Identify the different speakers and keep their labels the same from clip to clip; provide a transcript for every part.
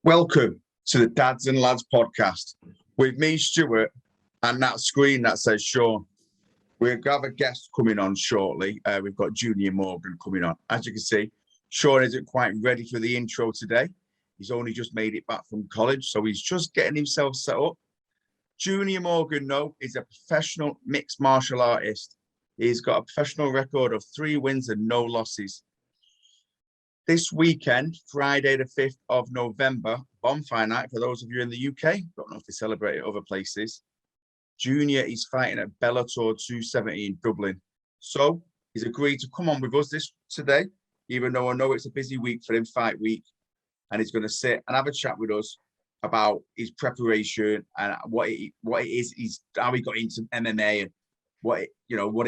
Speaker 1: Welcome to the Dads and Lads podcast with me, Stuart, and that screen that says Shaun. We're going to have a guest coming on shortly. We've got Junior Morgan coming on. As you can see, Shaun isn't quite ready for the intro today. He's only just made it back from college, so he's just getting himself set up. Junior Morgan, though, is a professional mixed martial artist. He's got a professional record of 3 wins and no losses. This weekend, Friday the 5th of November, bonfire night for those of you in the UK. Don't know if they celebrate it other places. Junior is fighting at Bellator 270 in Dublin. So he's agreed to come on with us today, even though I know it's a busy week for him, fight week. And he's going to sit and have a chat with us about his preparation and what it is, how he got into MMA and what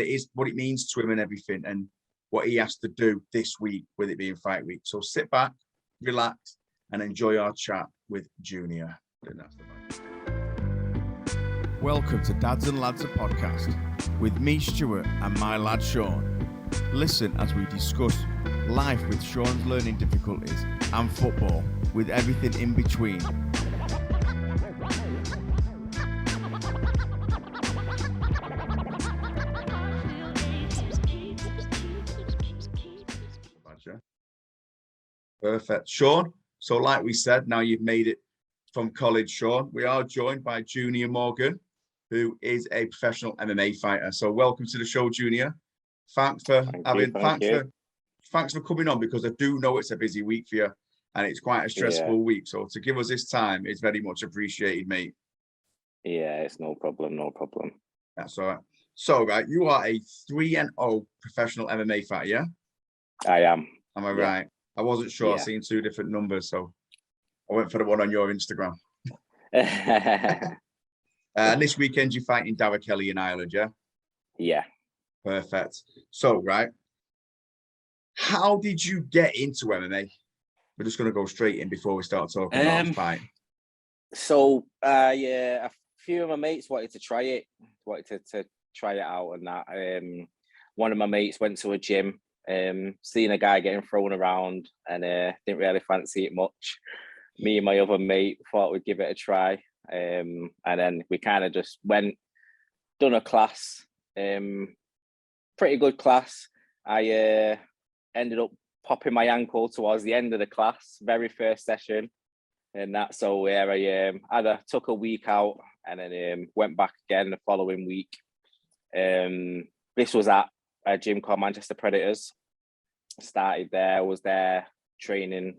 Speaker 1: it means to him and everything, and what he has to do this week with it being fight week. So sit back, relax, and enjoy our chat with Junior. Welcome to Dads and Lads, a podcast with me, Stuart, and my lad, Shaun. Listen as we discuss life with Shaun's learning difficulties and football, with everything in between. Perfect. Shaun, so like we said, now you've made it from college, Shaun. We are joined by Junior Morgan, who is a professional MMA fighter. So welcome to the show, Junior. Thanks for coming on, because I do know it's a busy week for you and it's quite a stressful week. So to give us this time is very much appreciated, mate.
Speaker 2: Yeah, it's no problem.
Speaker 1: That's all right. So, right, you are a 3-0 professional MMA fighter, yeah?
Speaker 2: I am.
Speaker 1: Am I right? I wasn't sure.
Speaker 2: Yeah.
Speaker 1: I've seen 2 different numbers, so I went for the one on your Instagram. And this weekend you're fighting Darragh Kelly in Ireland, yeah?
Speaker 2: Yeah.
Speaker 1: Perfect. So, right, how did you get into MMA? We're just going to go straight in before we start talking about the fight.
Speaker 2: So, a few of my mates wanted to try it, to try it out, and that. One of my mates went to a gym, seen a guy getting thrown around, and didn't really fancy it much. Me and my other mate thought we'd give it a try, and then we kind of just done a class, pretty good class. I ended up popping my ankle towards the end of the class, very first session, and that. So where I took a week out and then went back again the following week. This was at a gym called Manchester Predators. Started there, was there training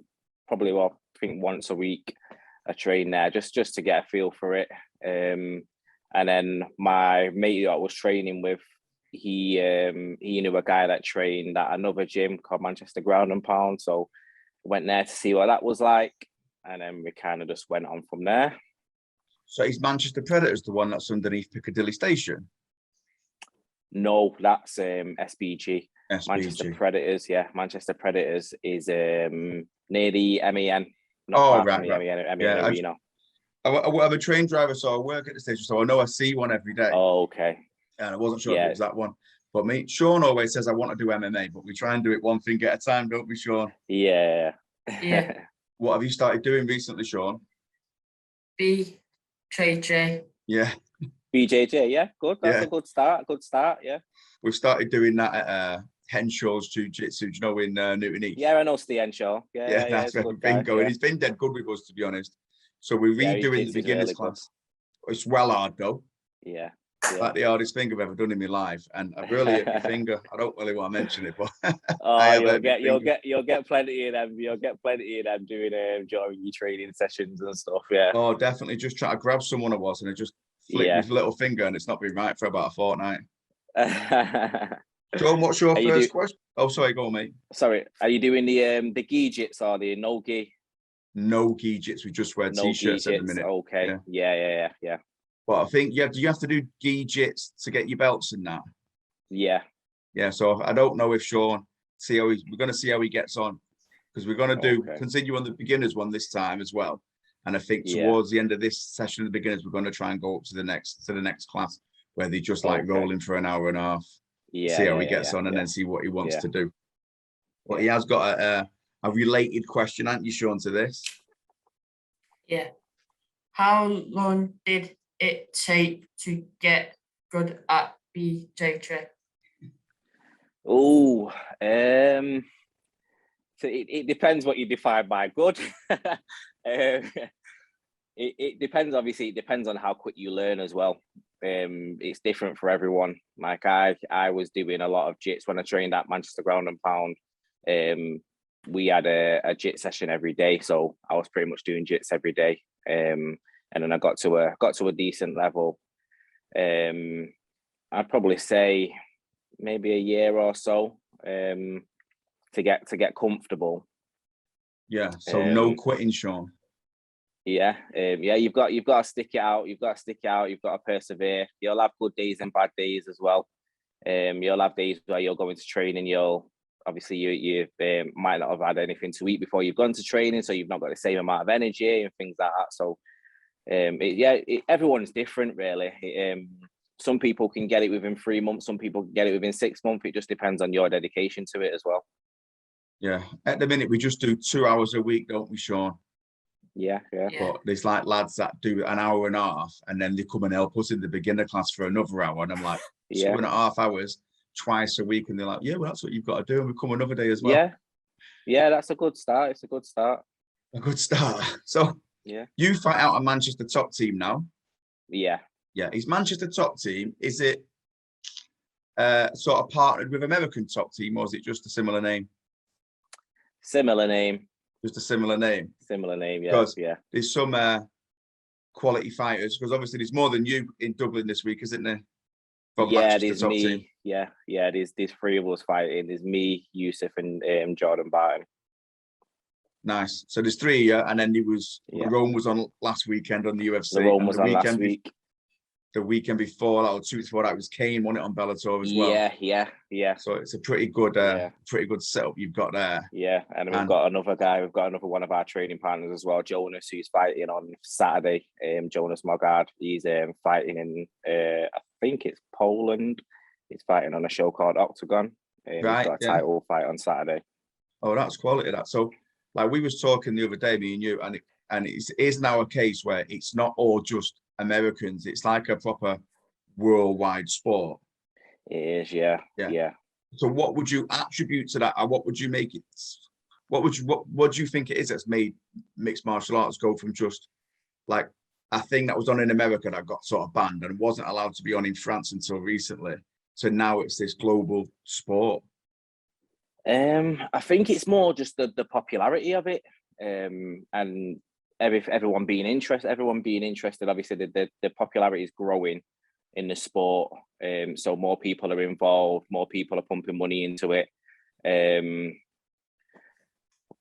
Speaker 2: probably, I think once a week. I trained there just to get a feel for it. And then my mate that I was training with, he knew a guy that trained at another gym called Manchester Ground and Pound. So went there to see what that was like. And then we kind of just went on from there.
Speaker 1: So is Manchester Predators the one that's underneath Piccadilly Station?
Speaker 2: No, that's SBG.
Speaker 1: Manchester
Speaker 2: Predators, yeah. Manchester Predators is near the MEN.
Speaker 1: Right.
Speaker 2: MEN Arena.
Speaker 1: I'm a train driver, so I work at the station, so I know I see one every day.
Speaker 2: Oh, okay.
Speaker 1: And I wasn't sure if it was that one. But me, Shaun always says I want to do MMA, but we try and do it one thing at a time, don't we, Shaun?
Speaker 2: Yeah.
Speaker 1: What have you started doing recently, Shaun?
Speaker 3: BJJ.
Speaker 1: Yeah.
Speaker 2: BJJ, yeah, good. That's a good start, yeah.
Speaker 1: We've started doing that at Henshaw's Jiu Jitsu, you know, in Newton East.
Speaker 2: Yeah, I know Stuart and Shaun. Yeah,
Speaker 1: that's where we've been going. Yeah. He's been dead good with us, to be honest. So we're redoing the beginners class. Good. It's well hard, though.
Speaker 2: Yeah.
Speaker 1: Like the hardest thing I've ever done in my life, and I've really hit my finger. I don't really want to mention it, but
Speaker 2: you'll get plenty of them. You'll get plenty of them doing during your training sessions and stuff. Yeah.
Speaker 1: Oh, definitely. Just trying to grab someone I was, and I just flicked his little finger, and it's not been right for about a fortnight. John, what's your first question? Oh, sorry, go on, mate.
Speaker 2: Sorry, are you doing the Djits or the no gi?
Speaker 1: No gi Djits. We just wear t-shirts at the minute.
Speaker 2: Okay. Yeah.
Speaker 1: But I think do you have to do gi Djits to get your belts and that?
Speaker 2: Yeah.
Speaker 1: Yeah. So I don't know if Shaun, we're going to see how he gets on, because we're going to continue on the beginners one this time as well. And I think towards the end of this session of the beginners, we're going to try and go up to the next class where they just rolling for an hour and a half. Yeah, see how he gets on and then see what he wants to do. But he has got a related question, haven't you, Shaun, to this?
Speaker 3: Yeah. How long did it take to get good at BJ trick?
Speaker 2: Oh, so it depends what you define by good. It depends, obviously, it depends on how quick you learn as well. It's different for everyone. Like I was doing a lot of Djits when I trained at Manchester Ground and Pound. We had a Djit session every day, so I was pretty much doing Djits every day. And then I got to a decent level. I'd probably say maybe a year or so to get comfortable.
Speaker 1: Yeah. So no quitting, Shaun.
Speaker 2: Yeah, you've got to stick it out. You've got to stick it out. You've got to persevere. You'll have good days and bad days as well. You'll have days where you'll go into training. You might not have had anything to eat before you've gone to training, so you've not got the same amount of energy and things like that. So, everyone's different, really. Some people can get it within 3 months. Some people can get it within 6 months. It just depends on your dedication to it as well.
Speaker 1: Yeah. At the minute, we just do 2 hours a week, don't we, Shaun?
Speaker 2: Yeah.
Speaker 1: But there's like lads that do an hour and a half, and then they come and help us in the beginner class for another hour. And I'm like, 2.5 hours twice a week. And they're like, yeah, well, that's what you've got to do. And we come another day as well.
Speaker 2: Yeah, that's a good start. It's a good start.
Speaker 1: A good start. So you fight out a Manchester top team now.
Speaker 2: Yeah.
Speaker 1: Is Manchester top team, is it sort of partnered with American top team, or is it just a similar name?
Speaker 2: Similar name.
Speaker 1: Just a similar name.
Speaker 2: Similar name, yeah.
Speaker 1: Because there's some quality fighters, because obviously there's more than you in Dublin this week, isn't there?
Speaker 2: There's me. Team. Yeah. There's 3 of us fighting. There's me, Yusuf, and Jordan Barton.
Speaker 1: Nice. So there's 3 of you, and then Rome was on last weekend on the UFC.
Speaker 2: The Rome was on last week.
Speaker 1: The weekend before, or 2 weeks before that, was Kane won it on Bellator as well.
Speaker 2: Yeah.
Speaker 1: So it's a pretty good setup you've got there.
Speaker 2: Yeah, and we've got another guy. We've got another one of our training partners as well, Jonas, who's fighting on Saturday. Jonas Mogard. He's fighting in I think it's Poland. He's fighting on a show called Octagon. He's got a title fight on Saturday.
Speaker 1: Oh, that's quality. That so, like we was talking the other day, me and you, and it is now a case where it's not all just Americans. It's like a proper worldwide sport.
Speaker 2: It is, yeah.
Speaker 1: So what would you attribute to that, and what would you make it? What do you think it is that's made mixed martial arts go from just like a thing that was on in America that got sort of banned and wasn't allowed to be on in France until recently, to now it's this global sport?
Speaker 2: I think it's more just the popularity of it, and everyone being interested. Obviously, the popularity is growing in the sport. So more people are involved, more people are pumping money into it.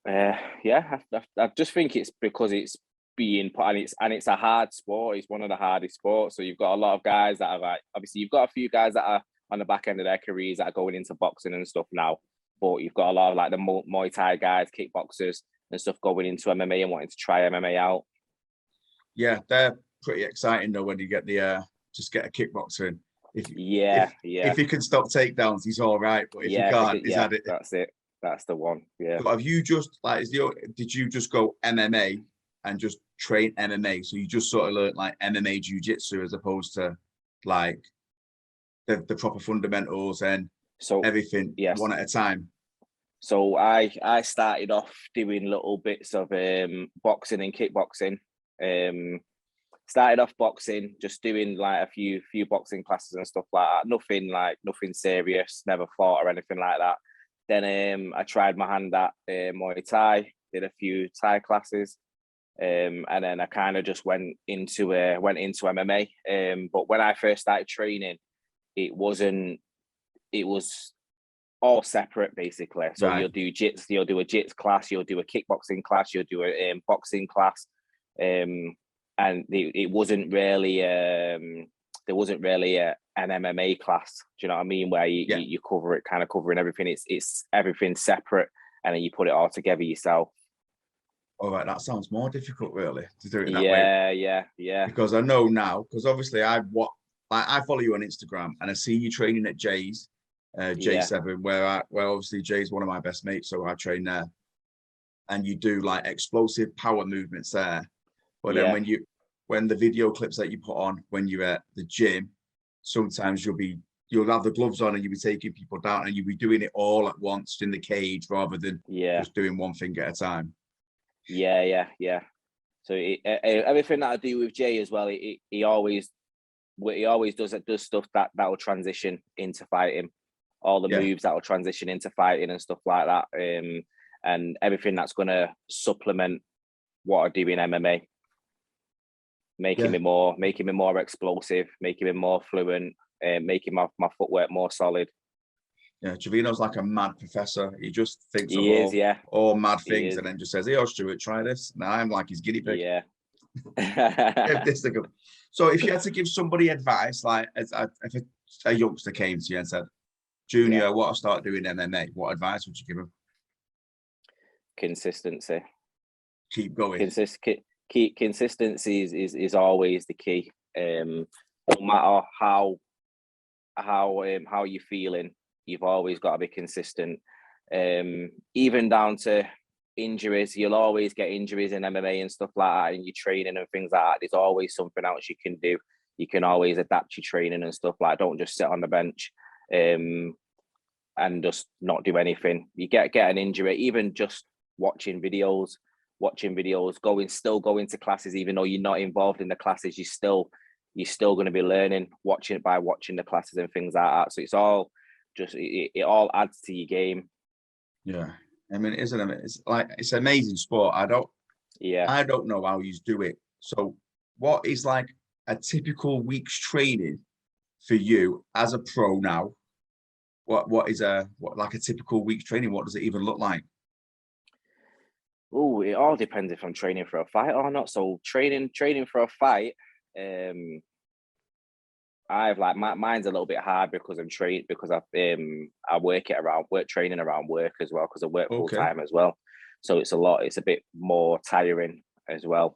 Speaker 2: I just think it's because it's being put, and it's a hard sport. It's one of the hardest sports. So you've got a lot of guys that are obviously you've got a few guys that are on the back end of their careers that are going into boxing and stuff now. But you've got a lot of like the Muay Thai guys, kickboxers and stuff going into MMA and wanting to try MMA out.
Speaker 1: Yeah, they're pretty exciting though when you get just get a kickboxer in. If he can stop takedowns, he's all right. But if he can't, he's had it.
Speaker 2: That's it. That's the one. Yeah.
Speaker 1: But have you just did you just go MMA and just train MMA? So you just sort of learned like MMA Jiu Jitsu as opposed to like the proper fundamentals and everything one at a time?
Speaker 2: So I started off doing little bits of boxing and kickboxing. Started off boxing, just doing like a few boxing classes and stuff like that. Nothing serious, never fought or anything like that. Then I tried my hand at Muay Thai, did a few Thai classes, and then I kind of just went into MMA. But when I first started training, it was all separate basically. So you'll do Djits, you'll do a Djits class, you'll do a kickboxing class, you'll do a boxing class, and it wasn't really there wasn't really an MMA class. Do you know what I mean? Where you cover it, kind of covering everything. It's everything separate, and then you put it all together yourself.
Speaker 1: All right, that sounds more difficult, really, to do it that way.
Speaker 2: Yeah.
Speaker 1: Because I know now, because obviously I follow you on Instagram, and I see you training at Jay's, J7, where obviously Jay's one of my best mates, so I train there. And you do like explosive power movements there. But then when the video clips that you put on when you're at the gym, sometimes you'll have the gloves on and you'll be taking people down and you'll be doing it all at once in the cage rather than just doing one thing at a time.
Speaker 2: Yeah. So everything that I do with Jay as well, he always does stuff that will transition into fighting, all the moves that will transition into fighting and stuff like that, and everything that's going to supplement what I do in MMA, making me more explosive, making me more fluent, making my footwork more solid.
Speaker 1: Yeah, Trevino's like a mad professor. He just thinks all mad things and then just says, "Hey, Stuart, try this." Now I'm like his guinea pig.
Speaker 2: Yeah.
Speaker 1: So if you had to give somebody advice, like if a youngster came to you and said, "Junior, I want to start doing MMA," what advice would you give him?
Speaker 2: Consistency.
Speaker 1: Keep going.
Speaker 2: Consistency is always the key. No matter how you're feeling, you've always got to be consistent. Even down to injuries, you'll always get injuries in MMA and stuff like that, and your training and things like that. There's always something else you can do. You can always adapt your training and stuff like that. Don't just sit on the bench and just not do anything. You get an injury, even just watching videos, still going to classes, even though you're not involved in the classes, you're still going to be learning, watching the classes and things like that. So it's all just, it all adds to your game.
Speaker 1: Yeah. I mean, it's an amazing sport. I don't know how you do it. So what is like a typical week's training for you as a pro now? What is a typical week's training? What does it even look like?
Speaker 2: Oh, it all depends if I'm training for a fight or not. So training for a fight, I've like mine's a little bit hard because I'm trained because I work training around work as well because I work full time as well. So it's a bit more tiring as well.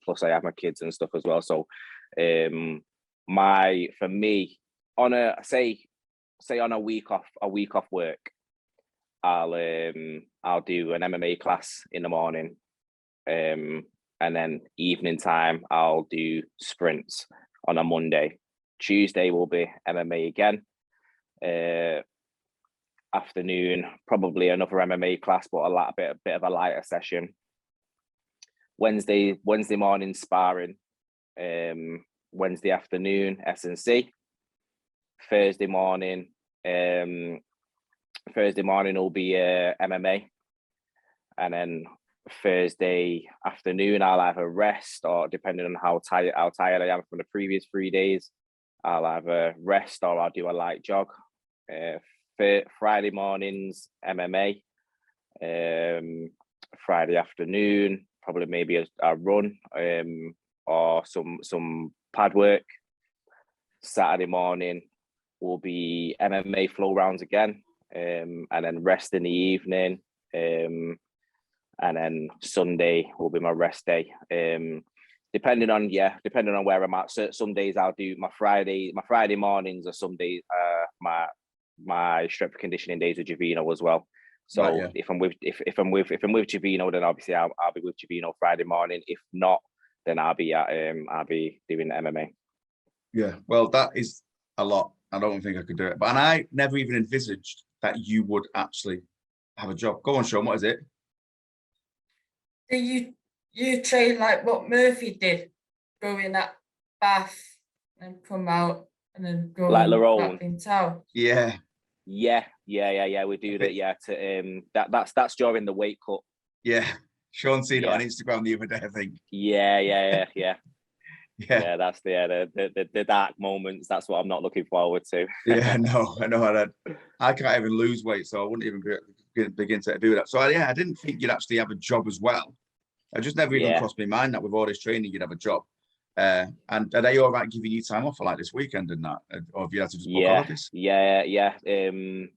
Speaker 2: Plus I have my kids and stuff as well. So for me on a say on a week off work, I'll do an MMA class in the morning, and then evening time I'll do sprints on a Monday. Tuesday will be MMA again. Afternoon, probably another MMA class, but a bit of a lighter session. Wednesday morning sparring. Wednesday afternoon S&C. Thursday morning will be MMA, and then Thursday afternoon I'll either rest, or depending on how tired I am from the previous 3 days, I'll either rest or I'll do a light jog. Friday mornings MMA. Friday afternoon probably maybe a run or some pad work. Saturday morning will be MMA flow rounds again, and then rest in the evening, and then Sunday will be my rest day. Depending on where I'm at. So some days I'll do my Friday mornings, or some days my strength conditioning days with Jovino as well. So if I'm with Jovino, then obviously I'll be with Jovino Friday morning. If not, then I'll be doing MMA.
Speaker 1: Yeah, well, that is a lot. I don't think I could do it, and I never even envisaged that you would actually have a job. Go on, Shaun. What is it?
Speaker 3: Do you train like what Murphy did, go in that bath and come out and then go
Speaker 2: like Lerone
Speaker 3: in town?
Speaker 1: Yeah.
Speaker 2: We do that. Yeah, that's during the weight cut.
Speaker 1: Yeah, Shaun seen it on Instagram the other day, I think.
Speaker 2: Yeah. Yeah, that's the dark moments. That's what I'm not looking forward to.
Speaker 1: Yeah, no, I know. I can't even lose weight, so I wouldn't even begin to do that. So I didn't think you'd actually have a job as well. I just never even crossed my mind that with all this training you'd have a job. And are they all right giving you time off for like this weekend and that, or have you had to just book holidays?
Speaker 2: Yeah.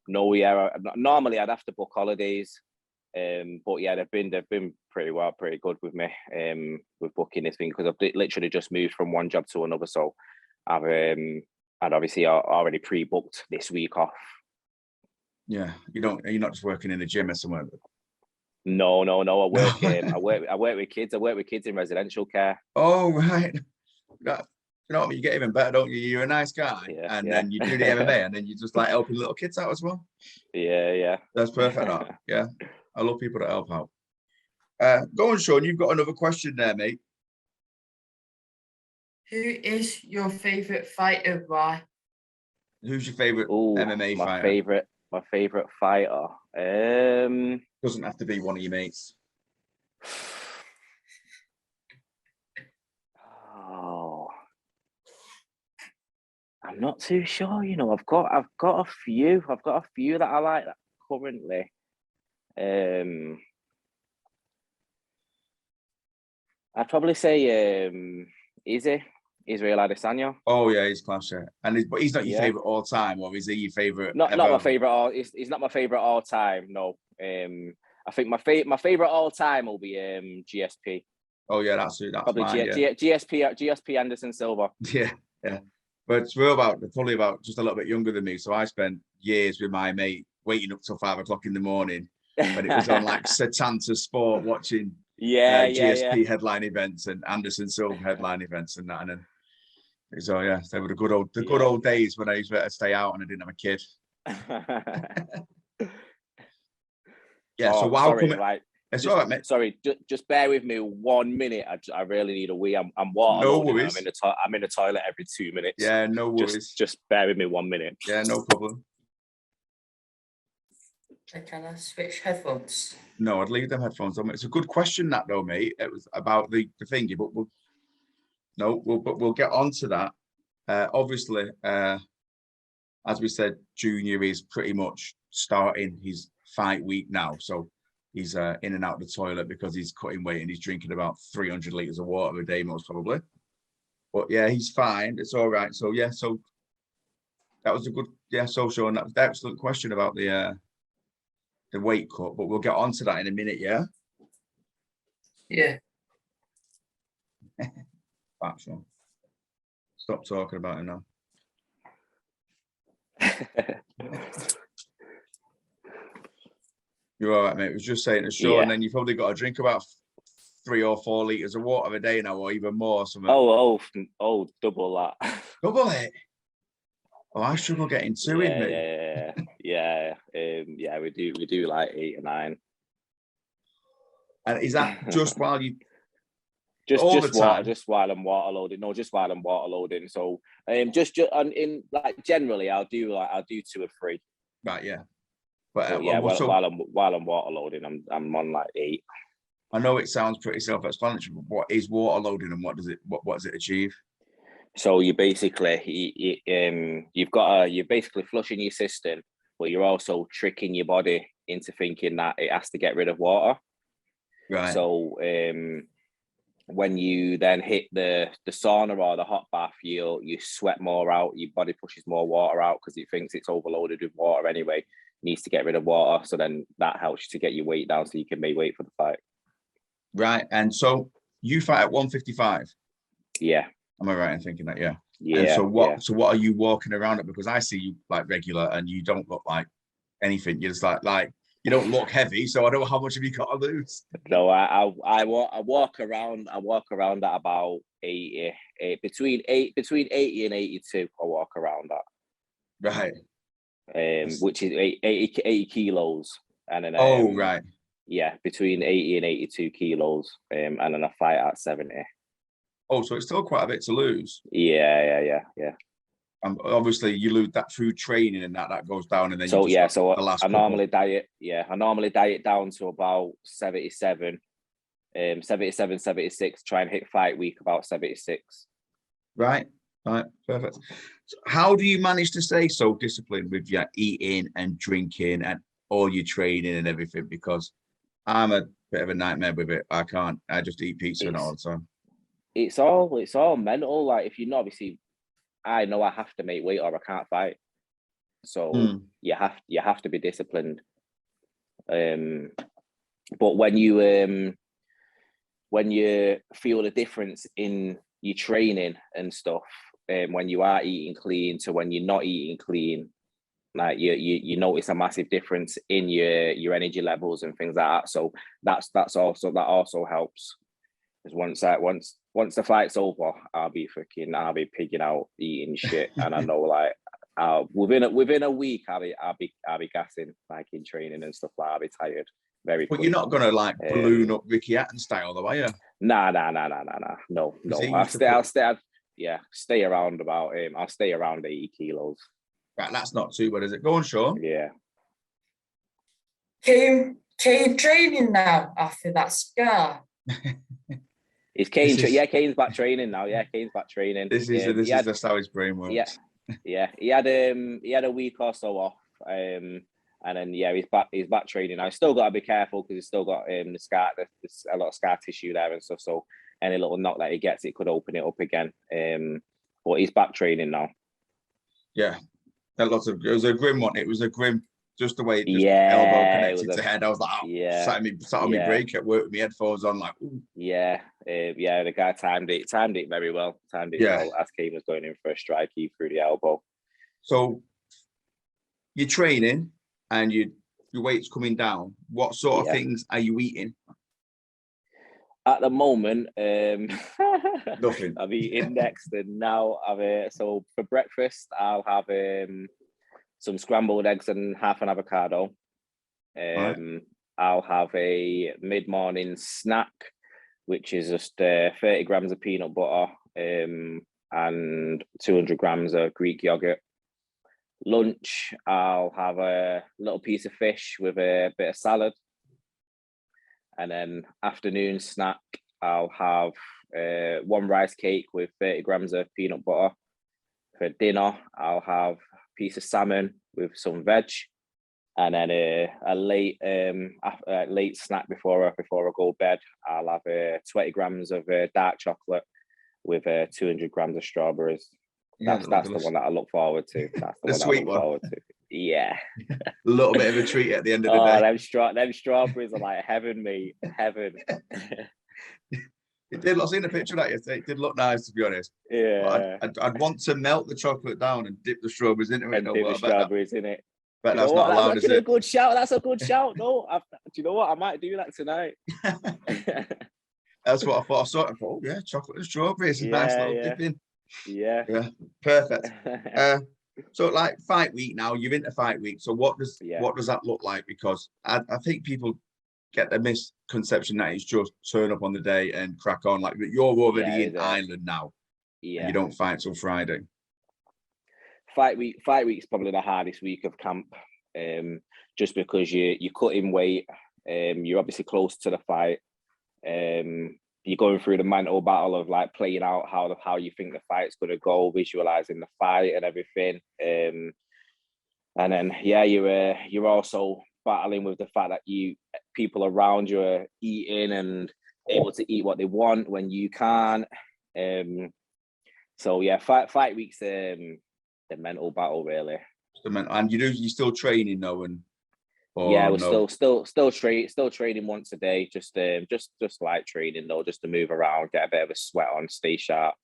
Speaker 2: Normally I'd have to book holidays. But yeah, they've been pretty good with me with booking this thing, because I've literally just moved from one job to another. So I'd obviously already pre-booked this week off.
Speaker 1: Yeah, you're not just working in the gym or somewhere.
Speaker 2: No. I work with kids. I work with kids in residential care.
Speaker 1: Oh, right. You know what? You get even better, don't you? You're a nice guy, and then you do the MMA, and then you just like helping little kids out as well.
Speaker 2: Yeah.
Speaker 1: That's perfect. Yeah, I love people that help out. Go on, Shaun. You've got another question there, mate.
Speaker 3: Who is your favourite fighter? Why?
Speaker 1: Who's your favorite MMA fighter?
Speaker 2: My favorite fighter.
Speaker 1: Doesn't have to be one of your mates.
Speaker 2: Oh, I'm not too sure. You know, I've got a few. I've got a few that I like currently. I'd probably say Israel Adesanya.
Speaker 1: Oh yeah, he's class. But he's not your favorite all time, or is he your favorite?
Speaker 2: Not my favorite. He's not my favorite all time. No. I think my favorite all time will be GSP.
Speaker 1: Oh yeah, that's
Speaker 2: probably
Speaker 1: mine,
Speaker 2: GSP Anderson Silva.
Speaker 1: Yeah. But we're probably about just a little bit younger than me, so I spent years with my mate waiting up till 5 o'clock in the morning when it was on like Setanta Sport, watching GSP headline events and Anderson Silva headline events and that. And then so they were the good old days when I used to stay out and I didn't have a kid. So while it's all right, mate.
Speaker 2: Sorry, just bear with me 1 minute. I really need a wee. I'm water.
Speaker 1: No worries.
Speaker 2: I'm in the toilet every 2 minutes.
Speaker 1: Yeah, no worries.
Speaker 2: Just bear with me 1 minute.
Speaker 1: Yeah, no problem.
Speaker 3: Can I switch headphones?
Speaker 1: No, I'd leave them headphones on. It's a good question, that though, mate. It was about the thingy, but we'll get on to that. Obviously, as we said, Junior is pretty much starting his fight week now, so he's in and out the toilet because he's cutting weight and he's drinking about 300 liters of water a day, most probably. But yeah, he's fine. It's all right. So so that was a good So Shaun, that was an excellent question about the weight cut, but we'll get on to that in a minute. Yeah. Back, Shaun. Stop talking about it now. You're all right, mate. I was just saying to Shaun, and then you've probably got to drink about 3 or 4 liters of water a day now, or even more. Or something.
Speaker 2: Oh, double that.
Speaker 1: Double it. Oh, I struggle getting 2 in me.
Speaker 2: Yeah. We do like 8 or 9.
Speaker 1: And is that just while you?
Speaker 2: Just while I'm water loading. No, just while I'm water loading. So just in like generally, I'll do 2 or 3.
Speaker 1: Right. Yeah.
Speaker 2: But while I'm water loading, I'm on like 8.
Speaker 1: I know it sounds pretty self-explanatory, but what is water loading and what does it achieve?
Speaker 2: So you basically you're basically flushing your system, but you're also tricking your body into thinking that it has to get rid of water.
Speaker 1: Right.
Speaker 2: So when you then hit the sauna or the hot bath, you sweat more out. Your body pushes more water out because it thinks it's overloaded with water anyway. It needs to get rid of water, so then that helps you to get your weight down so you can make weight for the fight. Right.
Speaker 1: And so you fight at 155.
Speaker 2: Yeah.
Speaker 1: Am I right in thinking that? Yeah.
Speaker 2: Yeah.
Speaker 1: And so what are you walking around at? Because I see you like regular and you don't look like anything. You're just like you don't look heavy. So I don't know how much have you got to lose.
Speaker 2: No, I walk around at about 80, between 80 and 82. I walk around at.
Speaker 1: Right.
Speaker 2: Which is 80 kilos. And then
Speaker 1: right.
Speaker 2: Yeah, between 80 and 82 kilos. And then I fight at 70.
Speaker 1: Oh, so it's still quite a bit to lose.
Speaker 2: Yeah.
Speaker 1: Obviously, you lose that through training, and that goes down, and then
Speaker 2: so I normally diet. Yeah, I normally diet down to about 77, 76. Try and hit fight week about 76.
Speaker 1: Right, perfect. So how do you manage to stay so disciplined with your eating and drinking and all your training and everything? Because I'm a bit of a nightmare with it. I can't. I just eat pizza all the time.
Speaker 2: It's all mental. Like if you know, obviously, I know I have to make weight or I can't fight. So you have to be disciplined. But when you feel the difference in your training and stuff, when you are eating clean to when you're not eating clean, Like you notice a massive difference in your energy levels and things like that. So that also helps. Because once the fight's over, I'll be pigging out, eating shit, and I know like within a week I'll be gassing, like in training and stuff like that. I'll be tired very quick.
Speaker 1: But you're not gonna like balloon up Ricky Hatton style, though, are you?
Speaker 2: Nah. No. Stay around about I'll stay around 80 kilos.
Speaker 1: Right, that's not too bad, is it? Go on, Shaun.
Speaker 2: Yeah.
Speaker 3: Came training now after that scar.
Speaker 2: Is Kane? Kane's back training now. Yeah, Kane's back training.
Speaker 1: This is just how his brain works.
Speaker 2: Yeah. He had a week or so off. And then he's back training now. He's still got to be careful because he's still got the scar. There's a lot of scar tissue there and stuff. So any little knock that he gets, it could open it up again. But he's back training now.
Speaker 1: Yeah, it was a grim one. It was a grim. Just the way it just elbow connected to head. I was like, sat on my break at work with my headphones on, like, ooh.
Speaker 2: The guy timed it very well. Well as Kane was going in for a strike, he threw the elbow.
Speaker 1: So you're training and your weight's coming down. What sort of things are you eating?
Speaker 2: At the moment,
Speaker 1: nothing.
Speaker 2: I've eaten next, and now so for breakfast I'll have some scrambled eggs and half an avocado. I'll have a mid-morning snack, which is just 30 grams of peanut butter and 200 grams of Greek yogurt. Lunch, I'll have a little piece of fish with a bit of salad. And then afternoon snack, I'll have one rice cake with 30 grams of peanut butter. For dinner, I'll have piece of salmon with some veg, and then a late snack before I go to bed. I'll have 20 grams of dark chocolate with 200 grams of strawberries. That's the one that I look forward to. That's the one
Speaker 1: sweet
Speaker 2: I look forward to. Yeah.
Speaker 1: A little bit of a treat at the end of the day.
Speaker 2: Them strawberries are like heaven, mate. Heaven.
Speaker 1: It did. I've seen a picture of that yesterday. It did look nice, to be honest.
Speaker 2: Yeah.
Speaker 1: I'd want to melt the chocolate down and dip the strawberries into it.
Speaker 2: And dip the strawberries in it.
Speaker 1: But that's not allowed, is it?
Speaker 2: That's a good shout. That's a good shout. No, do you know what? I might do that tonight.
Speaker 1: That's what I thought. I saw it and thought, oh yeah, chocolate and strawberries. A nice little dipping.
Speaker 2: Yeah.
Speaker 1: Perfect. So like fight week now, you're into fight week. So what does that look like? Because I think people get the misconception that it's just turn up on the day and crack on. Like you're already in Ireland now. Yeah. And you don't fight till Friday.
Speaker 2: Fight week's probably the hardest week of camp. Just because you cut in weight. You're obviously close to the fight. You're going through the mental battle of like playing out how you think the fight's going to go, visualizing the fight and everything. And then you're also battling with the fact that people around you are eating and able to eat what they want when you can't. So yeah, fight week's the mental battle really.
Speaker 1: And you're still training though, and
Speaker 2: we're still training once a day, just light training though, just to move around, get a bit of a sweat on, stay sharp.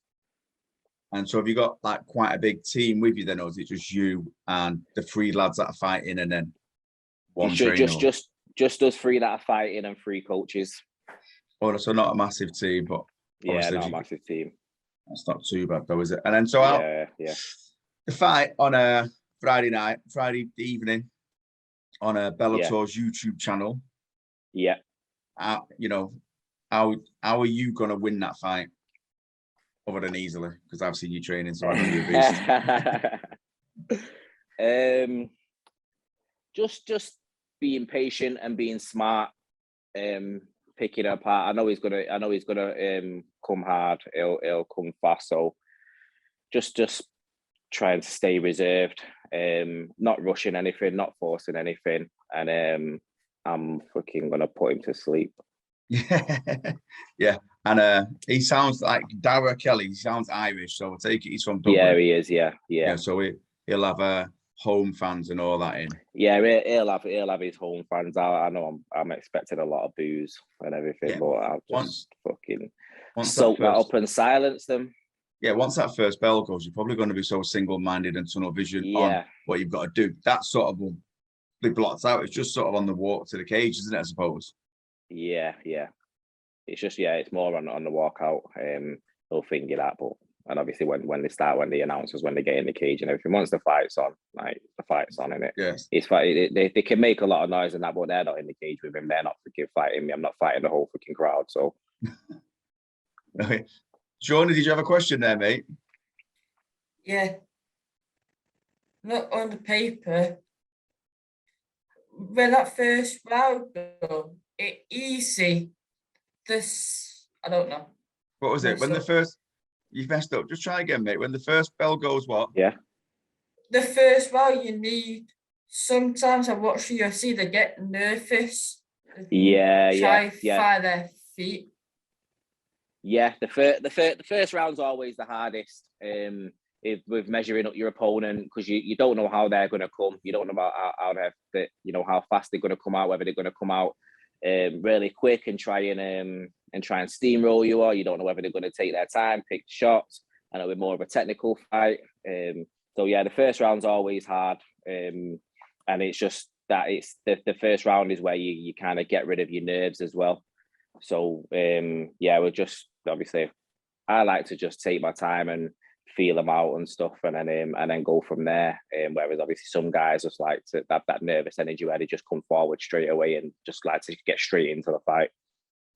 Speaker 1: And so have you got like quite a big team with you then, or is it just you and the three lads that are fighting and then one trainer?
Speaker 2: Just us three that are fighting and 3 coaches.
Speaker 1: Oh, so not a massive team, but
Speaker 2: not a massive team.
Speaker 1: That's not too bad though, is it? And then so the fight on a Friday evening on a Bellator's YouTube channel.
Speaker 2: Yeah.
Speaker 1: How are you gonna win that fight? Other than easily, because I've seen you training, so I know you're a beast.
Speaker 2: Just being patient and being smart, picking it apart. I know he's gonna come hard. He'll come fast. So just trying to stay reserved, not rushing anything, not forcing anything, and I'm fucking gonna put him to sleep.
Speaker 1: Yeah. And he sounds like Darragh Kelly. He sounds Irish, so I take it he's from Dublin.
Speaker 2: Yeah, he is. Yeah.
Speaker 1: So he'll have home fans and all that in.
Speaker 2: Yeah, he'll have his home fans. I know I'm expecting a lot of boos and everything, but I'll just fucking soak that up and silence them.
Speaker 1: yeah, once that first bell goes, you're probably going to be so single-minded and tunnel vision on what you've got to do. That sort of will be blocked out. It's just sort of on the walk to the cage, isn't it, I suppose?
Speaker 2: Yeah. It's just, it's more on the walkout. They'll figure that, but and obviously when the announcers, when they get in the cage and everything, once the fight's on, like the fight's on, innit?
Speaker 1: Yes.
Speaker 2: It's they can make a lot of noise and that, but they're not in the cage with him. They're not freaking fighting me. I'm not fighting the whole freaking crowd. So.
Speaker 1: Okay. Shaun, did you have a question there, mate?
Speaker 3: Yeah. Not on the paper. When that first round though, it easy. This I don't know.
Speaker 1: What was it? When the first you messed up? Just try again, mate. When the first bell goes, what?
Speaker 2: Yeah.
Speaker 3: The first round you need. Sometimes I watch UFC, they get nervous. Try find their feet.
Speaker 2: Yeah, the first round's always the hardest. With measuring up your opponent, because you don't know how they're going to come. You don't know about how they're, how fast they're going to come out, whether they're going to come out really quick and try and steamroll you, or you don't know whether they're going to take their time, pick shots, and it'll be more of a technical fight. So yeah, the first round's always hard, and it's just that it's the first round is where you kind of get rid of your nerves as well. So we're just obviously I like to just take my time and feel them out and stuff, and then go from there. Whereas obviously some guys just like to have that nervous energy where they just come forward straight away and just like to get straight into the fight.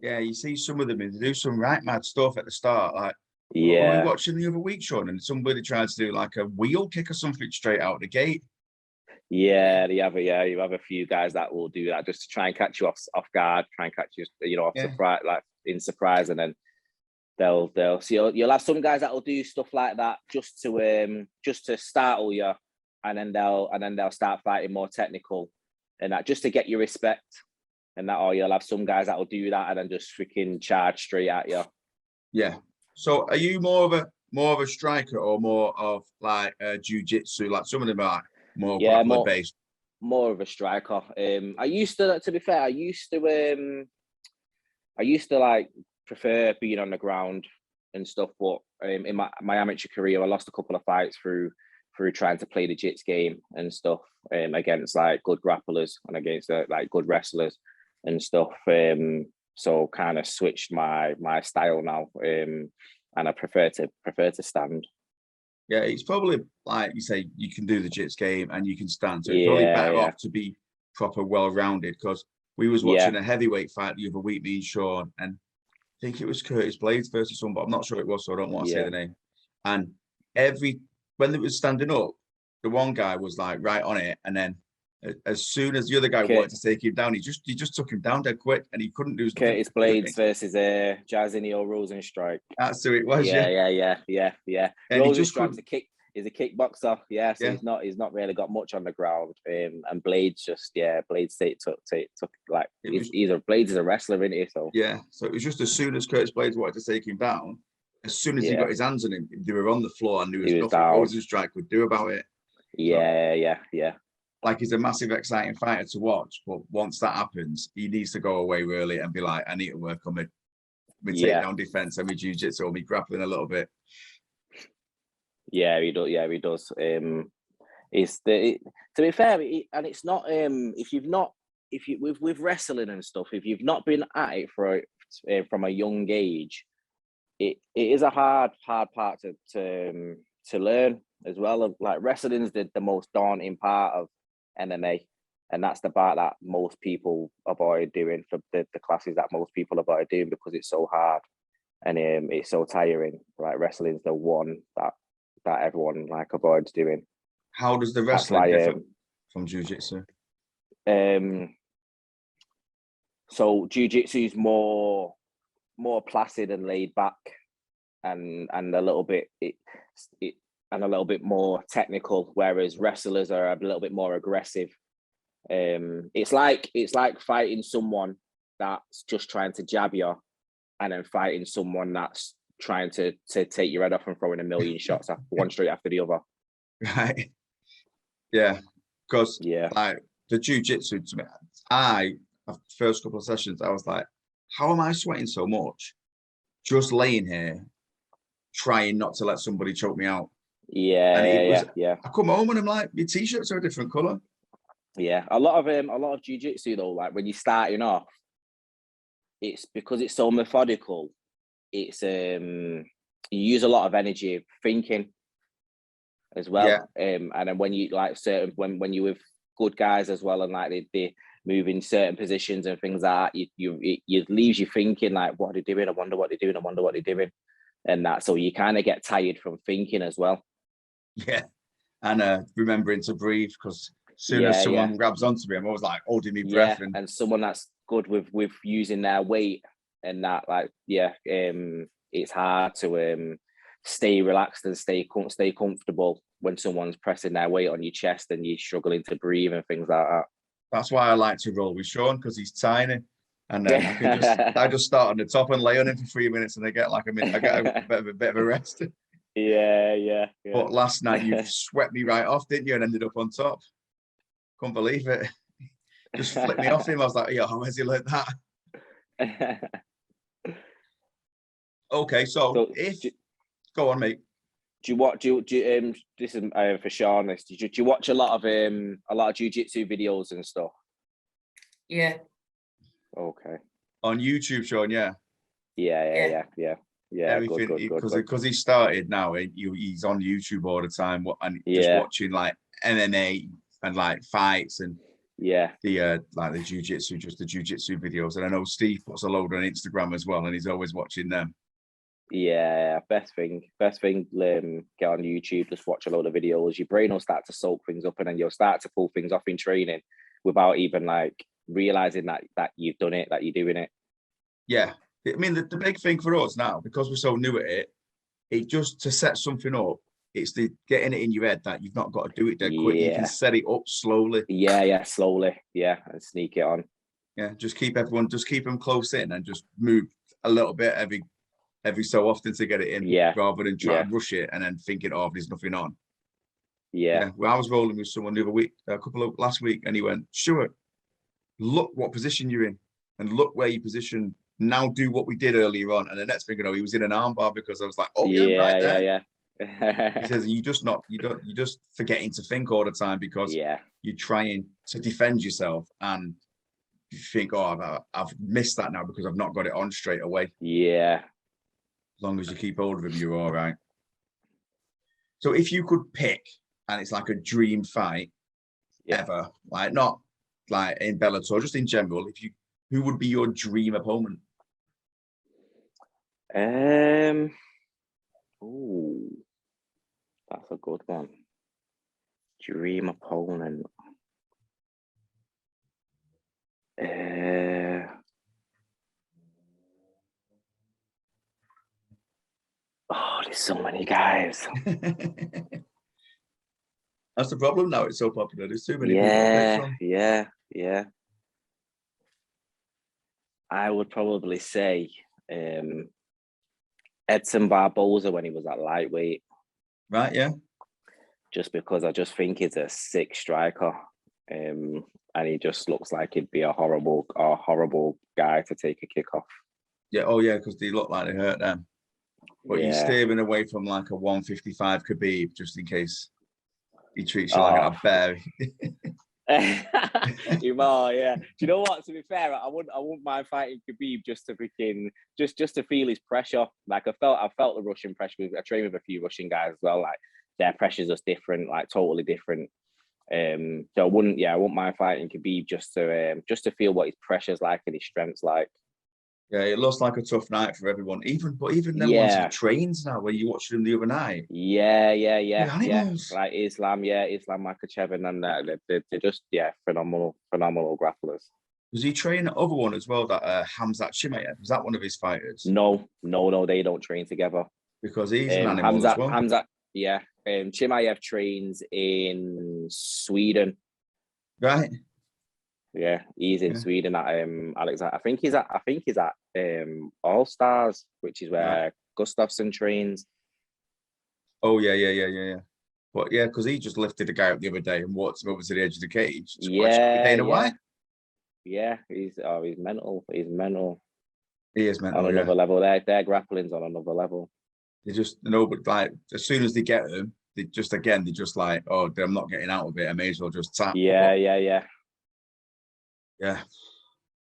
Speaker 1: Yeah, you see some of them they do some right mad stuff at the start. Like, were we watching the other week, Shaun, and somebody tried to do like a wheel kick or something straight out the gate.
Speaker 2: Yeah, you have a few guys that will do that just to try and catch you off guard, try and catch you, off surprise, like in surprise, and then they'll see you'll have some guys that will do stuff like that just to startle you, and then they'll start fighting more technical, and that just to get your respect, and that, or you'll have some guys that will do that and then just freaking charge straight at you.
Speaker 1: Yeah. So are you more of a striker or more of like Jiu Jitsu? Like some of them are more based.
Speaker 2: More of a striker. I used to be fair, I used to like prefer being on the ground and stuff, but in my amateur career I lost a couple of fights through trying to play the Djits game and stuff, against like good grapplers and against like good wrestlers and stuff, so kind of switched my style now, and I prefer to stand.
Speaker 1: Yeah, it's probably like you say, you can do the Djits game and you can stand, so it's probably better off to be proper well-rounded, because we was watching a heavyweight fight the other week, me and Shaun, and I think it was Curtis Blades versus someone, but I'm not sure it was, so I don't want to say the name. And when they was standing up, the one guy was like right on it, and then as soon as the other guy wanted to take him down, he just took him down dead quick, and he couldn't do
Speaker 2: Curtis Blades versus Jairzinho Rosenstrike.
Speaker 1: That's who it was.
Speaker 2: Yeah.
Speaker 1: And
Speaker 2: Rosenstrike's he's a kickboxer. Yeah, so he's not really got much on the ground. And Blades took like Blades is a wrestler, isn't he? So
Speaker 1: so it was just as soon as Curtis Blades wanted to take him down, as soon as he got his hands on him, they were on the floor, and there was nothing Rosenstrike could do about it.
Speaker 2: Yeah.
Speaker 1: Like, he's a massive, exciting fighter to watch, but once that happens, he needs to go away really and be like, I need to work on my takedown defense and my jiu-jitsu or my grappling a little bit.
Speaker 2: Yeah, he does. To be fair, and it's not with wrestling and stuff, if you've not been at it from a young age, it is a hard part to learn as well. Like, wrestling's the most daunting part of MMA, and that's the part that most people avoid doing, for the classes that most people avoid doing, because it's so hard and it's so tiring. Like, wrestling's the one that everyone like avoids doing.
Speaker 1: How does the wrestling differ from jiu-jitsu?
Speaker 2: So jiu-jitsu is more placid and laid back, and a little bit and a little bit more technical, whereas wrestlers are a little bit more aggressive. It's like fighting someone that's just trying to jab you, and then fighting someone that's trying to take your head off and throwing a million shots one straight after the other.
Speaker 1: Right. Yeah. Because like the jiu-jitsu, to me, first couple of sessions, I was like, how am I sweating so much? Just laying here, trying not to let somebody choke me out.
Speaker 2: Yeah,
Speaker 1: And
Speaker 2: yeah.
Speaker 1: I come home and I'm like, your t-shirts are a different color.
Speaker 2: Yeah, a lot of jiu-jitsu though, like when you're starting off, it's because it's so methodical. It's you use a lot of energy thinking as well.
Speaker 1: Yeah.
Speaker 2: And then when you like when you're with good guys as well, and like they move in certain positions and things like that, it leaves you thinking like, what are they doing? I wonder what they're doing. I wonder what they're doing, and that. So you kind of get tired from thinking as well.
Speaker 1: Yeah, and remembering to breathe, because as soon as someone grabs onto me, I'm always like holding my breath.
Speaker 2: And someone that's good with using their weight and that, like, it's hard to stay relaxed and stay comfortable when someone's pressing their weight on your chest and you're struggling to breathe and things like that.
Speaker 1: That's why I like to roll with Shaun, because he's tiny, and then I just start on the top and lay on him for 3 minutes, and I get like I get a bit of a rest.
Speaker 2: Yeah.
Speaker 1: But last night you swept me right off, didn't you? And ended up on top. Couldn't believe it. Just flipped me off him. I was like, "Yeah, where's he learned that?" Okay, so go on, mate.
Speaker 2: Do you this is for Shaun? Do you watch a lot of jiu-jitsu videos and stuff?
Speaker 3: Yeah.
Speaker 2: Okay.
Speaker 1: On YouTube, Shaun, yeah.
Speaker 2: Yeah.
Speaker 1: Everything, because he started now. He's on YouTube all the time, and just watching like MMA and like fights and the like the jiu-jitsu, just the jiu-jitsu videos. And I know Steve puts a load on Instagram as well, and he's always watching them.
Speaker 2: Yeah, best thing. Get on YouTube, just watch a load of videos. Your brain will start to soak things up, and then you'll start to pull things off in training without even like realizing that you've done it, that you're doing it.
Speaker 1: Yeah. I mean, the big thing for us now, because we're so new at it just to set something up, it's the getting it in your head that you've not got to do it dead quick. You can set it up slowly.
Speaker 2: Yeah, slowly. Yeah, and sneak it on.
Speaker 1: Yeah, just keep them close in and just move a little bit every so often to get it in, rather than try to rush it and then thinking, oh, there's nothing on. Yeah. Well, I was rolling with someone the other week, last week, and he went, Stuart, look what position you're in, and look where you position. Now do what we did earlier on. And the next thing you know, he was in an armbar, because I was like, oh yeah, right there.
Speaker 2: Yeah.
Speaker 1: He says, you're just forgetting to think all the time, because you're trying to defend yourself, and you think, oh, I've missed that now because I've not got it on straight away.
Speaker 2: Yeah.
Speaker 1: As long as you keep hold of him, you're all right. So if you could pick, and it's like a dream fight ever, like not like in Bellator, just in general, who would be your dream opponent?
Speaker 2: That's a good one. Dream opponent. There's so many guys.
Speaker 1: That's the problem now. It's so popular. There's too many people to pick from.
Speaker 2: Yeah. I would probably say Edson Barboza when he was at lightweight.
Speaker 1: Right, yeah.
Speaker 2: Just because I just think he's a sick striker. And he just looks like he'd be a horrible guy to take a kick off.
Speaker 1: Yeah, because they look like they hurt them. But you're steering away from like a 155 Khabib, just in case he treats you like a bear.
Speaker 2: Do you know what? To be fair, I wouldn't mind fighting Khabib just to feel his pressure. Like I felt the Russian pressure. I trained with a few Russian guys as well. Like their pressure's just different, like totally different. So I wouldn't mind fighting Khabib just to feel what his pressure's like and his strength's like.
Speaker 1: Yeah, it looks like a tough night for everyone. Even them ones who trains now, where you watched them the other night.
Speaker 2: Yeah.
Speaker 1: Like
Speaker 2: Islam Makhachev, and they're just phenomenal grapplers.
Speaker 1: Does he train other one as well? That Hamzat Chimaev, is that one of his fighters?
Speaker 2: No, they don't train together.
Speaker 1: Because he's an animal as well.
Speaker 2: Chimaev trains in Sweden.
Speaker 1: Right.
Speaker 2: Yeah, he's in Sweden at Alexander. I think he's at All Stars, which is where Gustafsson trains.
Speaker 1: Oh yeah. But yeah, because he just lifted a guy up the other day and walked him over to the edge of the cage. Why?
Speaker 2: Yeah, he's mental. He's mental.
Speaker 1: He is mental
Speaker 2: on another level. Their grappling's on another level.
Speaker 1: They just no, but like as soon as they get them, they just like, oh, I'm not getting out of it. I may as well just tap.
Speaker 2: Yeah.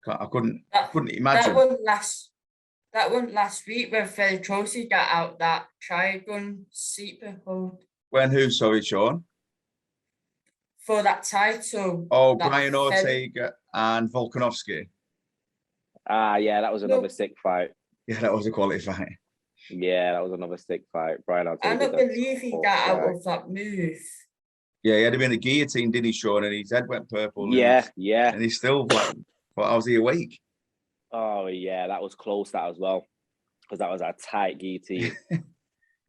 Speaker 1: I couldn't
Speaker 3: That
Speaker 1: imagine.
Speaker 3: That one last week when Phil Trosi got out that trigun seat hold.
Speaker 1: When who? Sorry, Shaun.
Speaker 3: For that title.
Speaker 1: Oh,
Speaker 3: that
Speaker 1: Brian Ortega and Volkanovski.
Speaker 2: Yeah, that was another sick fight.
Speaker 1: Yeah, that was a quality fight.
Speaker 2: Yeah, that was another sick fight. Brian Ortega.
Speaker 3: I don't believe he got out of that move.
Speaker 1: Yeah, he had him in a guillotine, didn't he, Shaun? And his head went purple.
Speaker 2: Yeah.
Speaker 1: And he's still like, well, was he awake?
Speaker 2: Oh, yeah, that was close, that as well. Because that was a tight guillotine.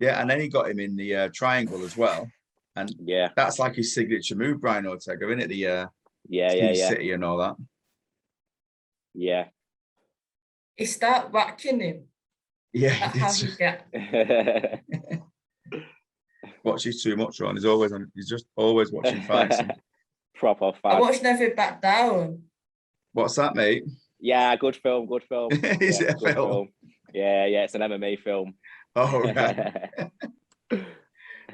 Speaker 1: Yeah, and then he got him in the triangle as well. And
Speaker 2: yeah,
Speaker 1: that's like his signature move, Brian Ortega, isn't it? The City and all that.
Speaker 2: Yeah.
Speaker 3: He started whacking him.
Speaker 1: Yeah,
Speaker 3: That's how he get.
Speaker 1: Watches too much, Ron. He's just always watching fights.
Speaker 2: Proper fan.
Speaker 3: I watched Never Back Down.
Speaker 1: What's that, mate?
Speaker 2: Yeah, good film.
Speaker 1: Is it a film?
Speaker 2: Yeah, it's an MMA film.
Speaker 1: Oh, right.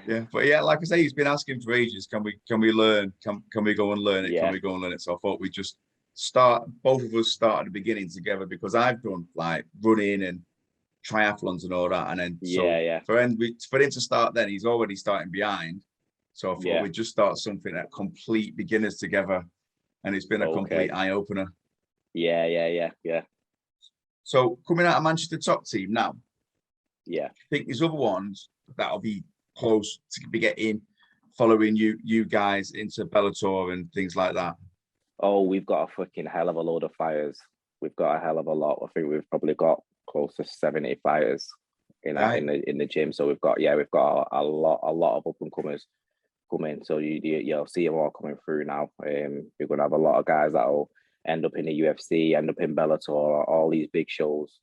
Speaker 1: Yeah, but yeah, like I say, he's been asking for ages. Can we learn? Can we go and learn it?
Speaker 2: Yeah.
Speaker 1: Can we go and learn it? So I thought we'd just both of us start at the beginning together, because I've done like running and triathlons and all that, and then for him to start, then he's already starting behind. So I thought we'd just start something at complete beginners together, and it's been a complete eye opener.
Speaker 2: Yeah.
Speaker 1: So coming out of Manchester top team now,
Speaker 2: I
Speaker 1: think there's other ones that'll be close to be getting following you guys into Bellator and things like that.
Speaker 2: Oh, we've got a fucking hell of a load of fighters. We've got a hell of a lot. I think we've probably got close to 70 fighters in the gym. So we've got a lot of up and comers coming. So you'll see them all coming through now. We're gonna have a lot of guys that'll end up in the UFC, end up in Bellator, all these big shows.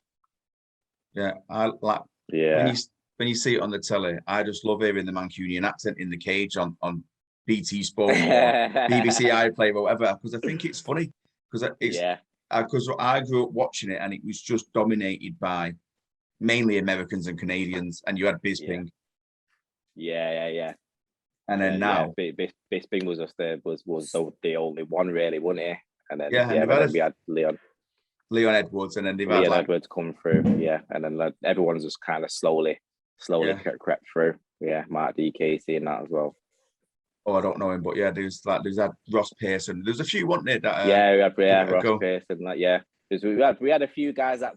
Speaker 1: Yeah, I like.
Speaker 2: Yeah.
Speaker 1: When you see it on the telly, I just love hearing the Mancunian accent in the cage on BT Sport or BBC iPlayer or whatever, because I think it's funny, because I grew up watching it and it was just dominated by mainly Americans and Canadians, and you had Bisping.
Speaker 2: Yeah.
Speaker 1: And then now
Speaker 2: Bisping was just was the only one really, wasn't he? And then we had
Speaker 1: Leon Edwards, and then they've
Speaker 2: had Edwards come through, and then everyone's just kind of slowly crept through. Yeah, Mark DKC and that as well.
Speaker 1: Oh, I don't know him, but yeah, there's that Ross Pearson. There's a few, wasn't it? That,
Speaker 2: we had Ross Pearson. Like, yeah, we had a few guys that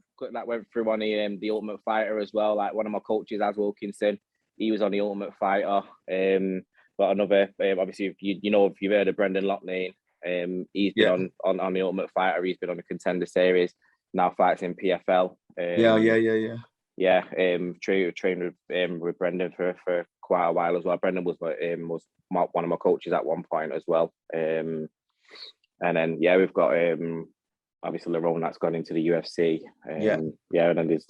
Speaker 2: went through on the Ultimate Fighter as well. Like one of my coaches, Az Wilkinson, he was on the Ultimate Fighter. But another, obviously, if you've heard of Brendan Loughnane, he's been on the Ultimate Fighter. He's been on the Contender Series. Now fights in PFL. Yeah, trained with Brendan for quite a while as well. Brendan was one of my coaches at one point as well. And then we've got obviously Lerone that's gone into the UFC. And then there's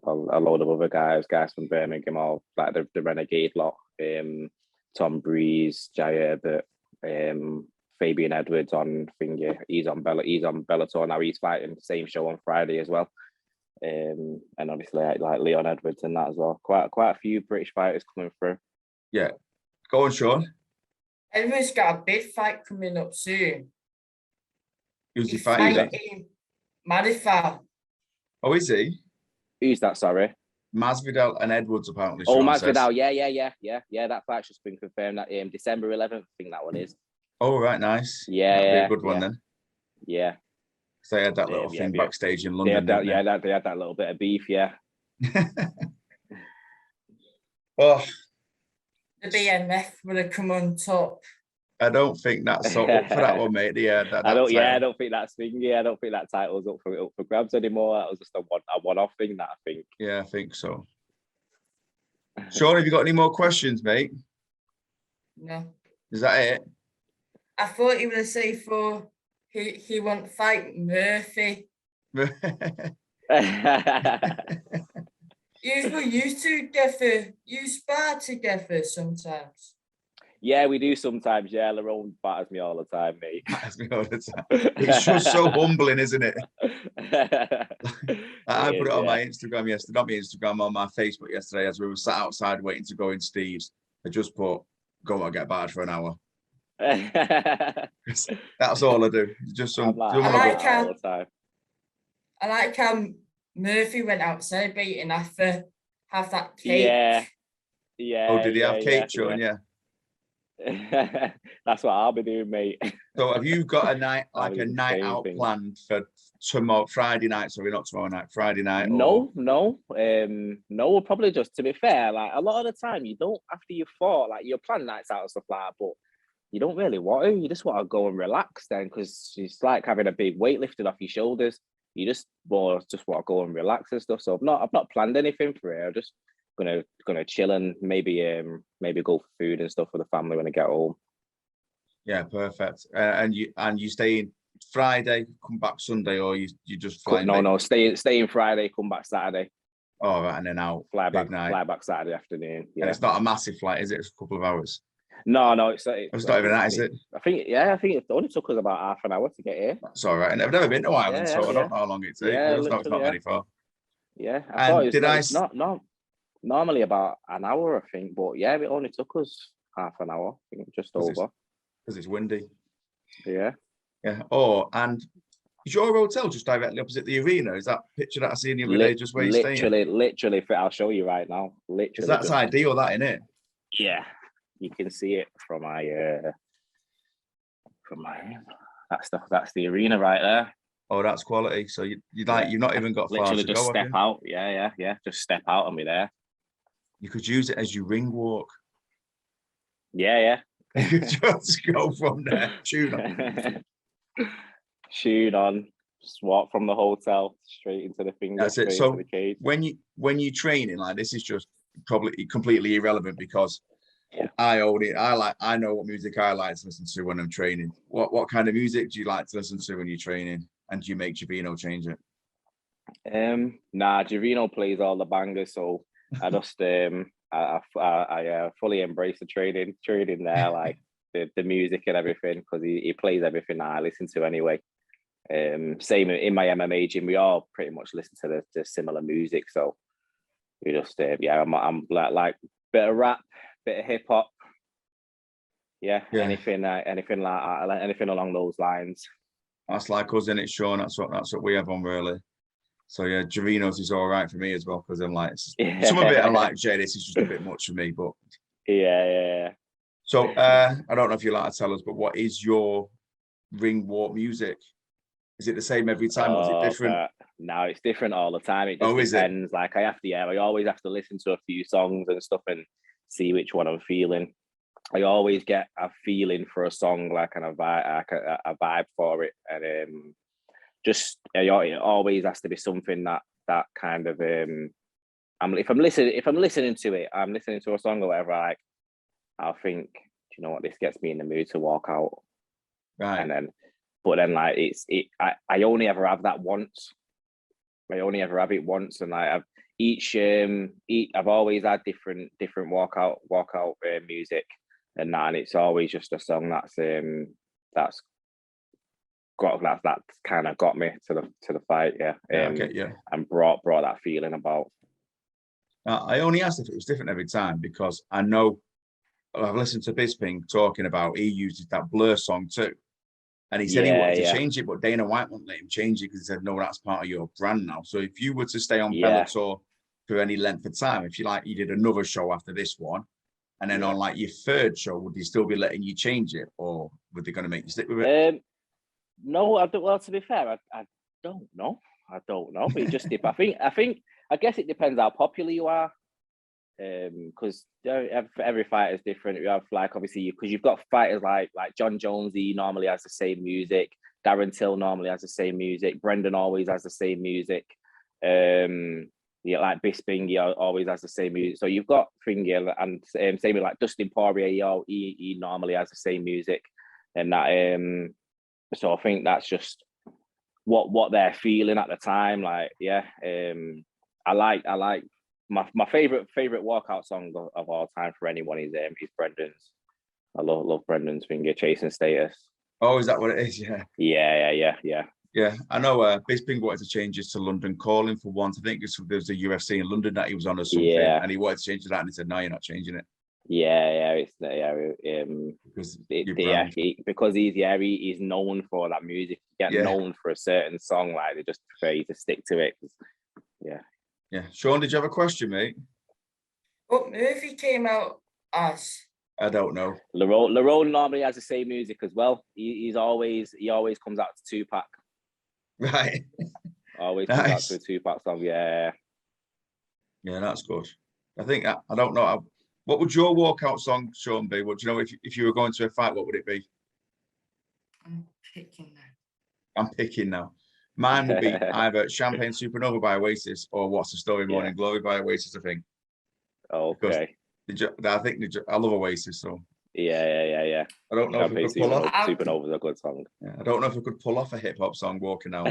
Speaker 2: a load of other guys from Birmingham, all like the Renegade lot. Tom Breeze, Jai Herbert, Fabian Edwards on finger. He's on Bellator now. He's fighting the same show on Friday as well. And obviously like Leon Edwards and that as well. Quite a few British fighters coming through.
Speaker 1: Yeah, go on, Shaun.
Speaker 3: Edwards got a big fight coming up soon.
Speaker 1: Who's he fighting?
Speaker 3: Masvidal.
Speaker 1: Oh, is he?
Speaker 2: Who's that? Sorry.
Speaker 1: Masvidal and Edwards apparently.
Speaker 2: Oh, Masvidal. Yeah. That fight's just been confirmed. That December 11th. I think that one is.
Speaker 1: Oh, right, nice.
Speaker 2: Yeah,
Speaker 1: that'd be a good one then.
Speaker 2: Yeah.
Speaker 1: So they had that little thing backstage in London.
Speaker 2: They had that little bit of beef, yeah.
Speaker 1: Oh,
Speaker 3: the BMF would have come on top.
Speaker 1: I don't think that's so up for that one, mate. I
Speaker 2: don't think that's thing. Yeah, I don't think that title's up for grabs anymore. That was just a one-off thing. That I think.
Speaker 1: Yeah, I think so. Shaun, have you got any more questions, mate?
Speaker 3: No.
Speaker 1: Is that it?
Speaker 3: I thought he would say he won't fight Murphy. You spar together sometimes.
Speaker 2: Yeah, we do sometimes. Yeah, Lerone batters me all the time, mate.
Speaker 1: Batters me all the time. It's just so humbling, isn't it? I put it on my Instagram yesterday, not my Instagram, on my Facebook yesterday, as we were sat outside waiting to go in Steve's. I just put, go and get battered for an hour. That's all I do. Just some.
Speaker 3: I like how Murphy went out celebrating after have that cake.
Speaker 2: Yeah.
Speaker 1: Oh, did he have cake, Shaun? Yeah.
Speaker 2: That's what I'll be doing, mate.
Speaker 1: So have you got a night out planned for tomorrow, Friday night? Sorry, not tomorrow night, Friday night.
Speaker 2: No. We'll probably just, to be fair, like a lot of the time you don't, after you fought, like you're planning nights out and stuff like that, but you don't really want to. You just want to go and relax then, because it's like having a big weight lifted off your shoulders. You just want to go and relax and stuff. So I've not planned anything for it. I'm just gonna chill and maybe go for food and stuff with the family when I get home.
Speaker 1: Yeah, perfect. And you stay in Friday, come back Sunday, or you just fly?
Speaker 2: No, stay in Friday, come back Saturday.
Speaker 1: Oh, right, and then out.
Speaker 2: Fly back Saturday afternoon. Yeah.
Speaker 1: And it's not a massive flight, is it? It's a couple of hours.
Speaker 2: No, it's
Speaker 1: not even that, is it?
Speaker 2: I think it only took us about half an hour to get here.
Speaker 1: That's all right. And I've never been to Ireland, so I don't know how long it takes.
Speaker 2: Yeah,
Speaker 1: it's not very far.
Speaker 2: Yeah, I thought it's not normally about an hour, I think, but yeah, it only took us half an hour, I think, just over.
Speaker 1: Because it's windy.
Speaker 2: Yeah.
Speaker 1: Yeah. Oh, and is your hotel just directly opposite the arena? Is that picture that I seen the other day just where you're staying?
Speaker 2: Literally, I'll show you right now. Literally.
Speaker 1: That's ideal, that, innit?
Speaker 2: Yeah. You can see it from my that's the arena right there.
Speaker 1: Oh, that's quality. So you've not even got far
Speaker 2: literally
Speaker 1: to
Speaker 2: just
Speaker 1: go,
Speaker 2: step out. Yeah. Just step out and be there.
Speaker 1: You could use it as your ring walk.
Speaker 2: Yeah.
Speaker 1: You could just go from there. Tune on. Just walk from the hotel straight into the finger. That's it. So
Speaker 2: into the cage.
Speaker 1: when you training, like, this is just probably completely irrelevant, because
Speaker 2: yeah.
Speaker 1: I know what music I like to listen to when I'm training. What kind of music do you like to listen to when you're training? And do you make Givino change it?
Speaker 2: Givino plays all the bangers, so I just I fully embrace the training there, like the music and everything, because he plays everything that I listen to anyway. Same in my MMA gym, we all pretty much listen to the similar music, so we just I'm like bit of rap, bit of hip hop, anything like that, anything along those lines.
Speaker 1: That's like us, isn't it, Shaun? That's what we have on, really. So yeah, Givino's is all right for me as well, because I'm like, some of it I like, Jay, this is just a bit much for me, but
Speaker 2: yeah.
Speaker 1: So I don't know if you like to tell us, but what is your ring walk music? Is it the same every time, or is it different?
Speaker 2: No, it's different all the time. It just depends. Like I always have to listen to a few songs and stuff and see which one I'm feeling. I always get a feeling for a song, like a vibe for it, and it always has to be something that kind of if I'm listening to it, I'm listening to a song or whatever, I'll think, do you know what, this gets me in the mood to walk out,
Speaker 1: right?
Speaker 2: And then, but then like I only ever have that once. I only ever have it once, and I've always had different walkout music, and it's always just a song that's kind of got me to the fight, and brought that feeling about.
Speaker 1: I only asked if it was different every time, because I know I've listened to Bisping talking about, he uses that Blur song too, and he said he wanted to change it, but Dana White wouldn't let him change it because he said, no, that's part of your brand now. So if you were to stay on Bellator for any length of time, if you did another show after this one, and then on like your third show, would they still be letting you change it, or were they going to make you stick with it?
Speaker 2: No, well, to be fair, I don't know. It just depends. I guess it depends how popular you are. Because every fighter is different. You have, like, obviously, because you've got fighters like John Jones, he normally has the same music. Darren Till normally has the same music. Brendan always has the same music. Like Bisping, he always has the same music. So you've got Finger, and same with like Dustin Poirier, he normally has the same music, and that. So I think that's just what they're feeling at the time. Like, I like my favorite walkout song of all time for anyone is Brendan's. I love Brendan's finger chasing status.
Speaker 1: Oh, is that what it is? Yeah.
Speaker 2: Yeah.
Speaker 1: I know Bisping wanted to change this to London Calling for once. I think there's a UFC in London that he was on or something, and he wanted to change to that, and he said, "No, you're not changing it."
Speaker 2: Because he's known for that music. You get known for a certain song, like they just prefer you to stick to it.
Speaker 1: Yeah. Shaun, did you have a question, mate?
Speaker 3: What movie came out as?
Speaker 1: I don't know.
Speaker 2: Lerone normally has the same music as well. He always comes out to Tupac.
Speaker 1: Right.
Speaker 2: Always comes out to a Tupac song. Yeah.
Speaker 1: Yeah, that's good. I think I don't know. What would your walkout song, Shaun, be? What do you know if you were going to a fight? What would it be?
Speaker 3: I'm picking
Speaker 1: now. Mine would be either Champagne Supernova by Oasis or What's the Story Morning Glory by Oasis, I think.
Speaker 2: Okay.
Speaker 1: I love Oasis, so.
Speaker 2: Yeah.
Speaker 1: I don't know if we could pull off.
Speaker 2: Supernova's a good song.
Speaker 1: Yeah, I don't know if we could pull off a hip hop song walking out.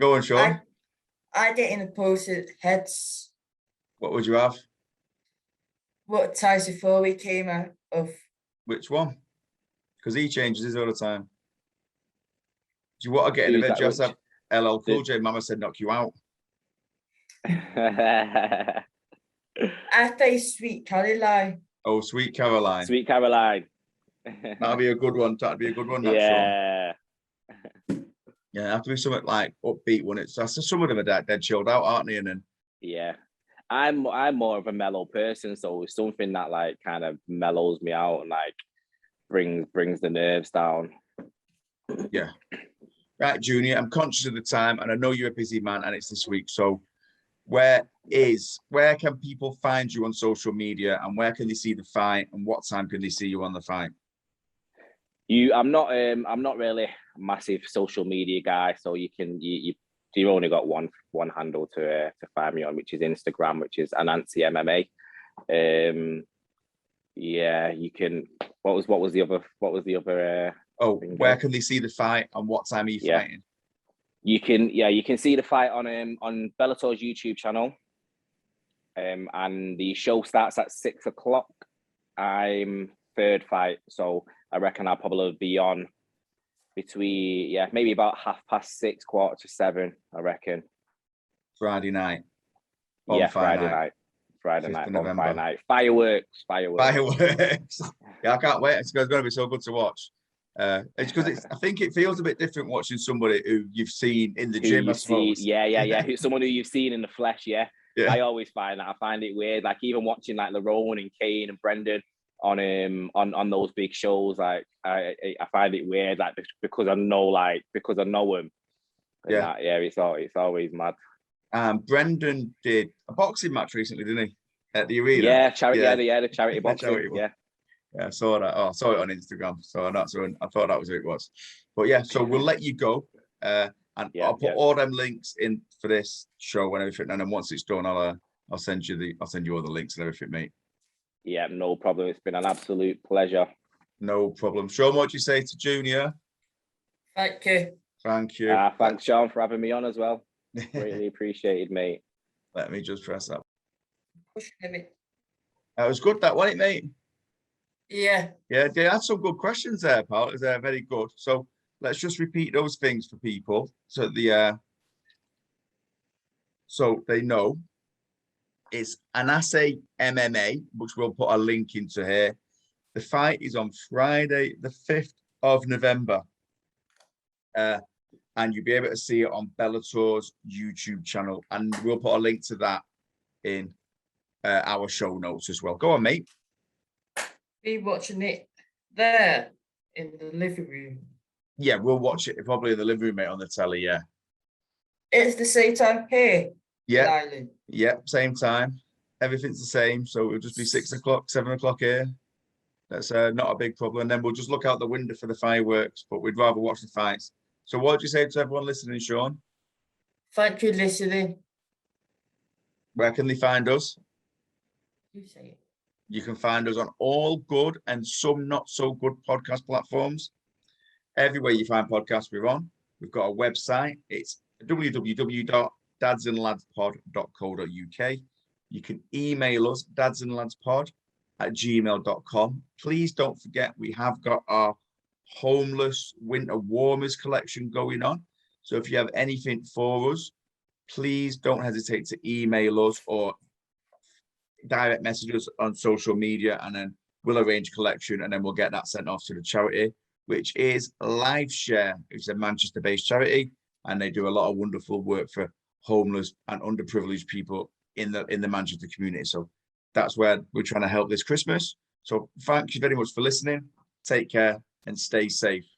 Speaker 1: Go on, Shaun.
Speaker 3: I get in the posted heads.
Speaker 1: What would you have?
Speaker 3: What Tyson Fury came out of?
Speaker 1: Which one? Because he changes his all the time. Do you want to get in the bed? Just have LL Cool J. Mama said knock you out.
Speaker 3: I say Sweet Caroline.
Speaker 1: Oh, Sweet Caroline.
Speaker 2: Sweet Caroline.
Speaker 1: That'd be a good one. That'd be a good one.
Speaker 2: Yeah.
Speaker 1: Yeah, have to be something like upbeat when it's. Some of them are dead chilled out, aren't they? And then.
Speaker 2: Yeah, I'm more of a mellow person, so it's something that like kind of mellows me out and like brings the nerves down.
Speaker 1: Yeah. Right, Junior. I'm conscious of the time, and I know you're a busy man, and it's this week. So, where can people find you on social media, and where can they see the fight, and what time can they see you on the fight?
Speaker 2: I'm not really a massive social media guy, so you've only got one handle to find me on, which is Instagram, which is Anansi MMA. You can. What was the other?
Speaker 1: Where can they see the fight and what time are you fighting?
Speaker 2: You can see the fight on Bellator's YouTube channel. And the show starts at 6 o'clock. I'm third fight, so I reckon I'll probably be on between maybe about 6:30, 6:45, I reckon.
Speaker 1: Friday night.
Speaker 2: Friday night. Bonfire night. Fireworks.
Speaker 1: Yeah, I can't wait. It's going to be so good to watch. It's because I think it feels a bit different watching somebody who you've seen in the gym, I suppose.
Speaker 2: Someone who you've seen in the flesh, yeah. I always find that. I find it weird. Like even watching like Lerone and Kane and Brendan on those big shows, like I find it weird, like because I know them. It's always mad.
Speaker 1: Brendan did a boxing match recently, didn't he? At the arena.
Speaker 2: Yeah, the charity boxing. Yeah,
Speaker 1: I saw that. I saw it on Instagram. So I thought that was who it was. But yeah, so we'll let you go. I'll put all them links in for this show and everything. And then once it's done, I'll send you all the links and everything, mate.
Speaker 2: Yeah, no problem. It's been an absolute pleasure.
Speaker 1: No problem. Shaun, what do you say to Junior?
Speaker 3: Thank you.
Speaker 1: Thank you.
Speaker 2: Thanks, Shaun, for having me on as well. Really appreciated, mate.
Speaker 1: Let me just press that.
Speaker 3: Pushing
Speaker 1: That was good, that wasn't it, mate?
Speaker 3: Yeah.
Speaker 1: Yeah, they had some good questions there, pal. They're very good. So let's just repeat those things for people so they know. It's Anansi MMA, which we'll put a link into here. The fight is on Friday, the 5th of November. And you'll be able to see it on Bellator's YouTube channel. And we'll put a link to that in our show notes as well. Go on, mate.
Speaker 3: Be watching it there in the living room.
Speaker 1: Yeah, we'll watch it probably in the living room, mate, on the telly, yeah.
Speaker 3: It's the same time here.
Speaker 1: Yeah. Yeah, same time. Everything's the same. So it'll just be 6 o'clock, 7 o'clock here. That's not a big problem. And then we'll just look out the window for the fireworks, but we'd rather watch the fights. So what do you say to everyone listening, Shaun?
Speaker 3: Thank you for listening.
Speaker 1: Where can they find us?
Speaker 3: You say it.
Speaker 1: You can find us on all good and some not so good podcast platforms. Everywhere you find podcasts, we're on. We've got a website. It's www.dadsandladspod.co.uk. You can email us, dadsandladspod homeless@gmail.com. Please don't forget, we have got our homeless winter warmers collection going on. So if you have anything for us, please don't hesitate to email us or direct message us on social media, and then we'll arrange collection, and then we'll get that sent off to the charity, which is LifeShare. It's a Manchester-based charity, and they do a lot of wonderful work for homeless and underprivileged people in the Manchester community. So that's where we're trying to help this Christmas. So thank you very much for listening. Take care and stay safe.